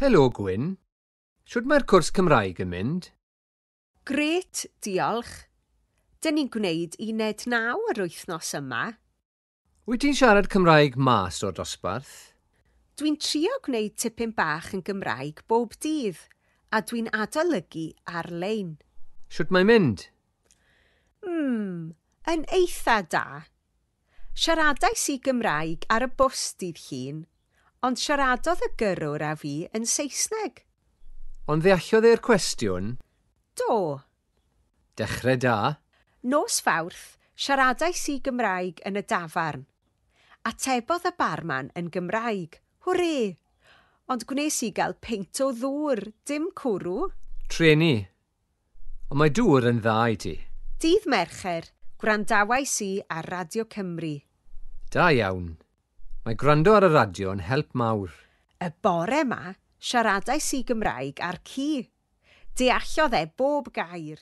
Helo Gwyn. Shwd mae'r cwrs Cymraeg yn mynd? Grêt, diolch. Dyn ni'n gwneud Uned 9 yr wythnos yma. Wyt ti'n siarad Cymraeg mas o'r dosbarth? Dwi'n trio gwneud tipyn bach yn Gymraeg bob dydd, a dwi'n adolygu ar-lein. Shwd mae'n mynd? Yn eitha da. Siaradais i Gymraeg ar y bws dydd Llun, ond siaradodd y gyrrwr a fi yn Saesneg. Ond ddeallodd e'r cwestiwn? Do. Dechrau da. Nos Fawrth, siaradais i Gymraeg yn y dafarn. Atebodd y barman yn Gymraeg. Hwrê! Ond gwnes i gael peint o ddŵr, dim cwrw. Treni. Ond mae dŵr yn dda i ti. Dydd Mercher, gwrandawais i ar Radio Cymru. Da iawn. Mae gwrando ar y radio yn help mawr. Y bore yma, siaradais i Gymraeg ar ci. Deallodd e bob gair.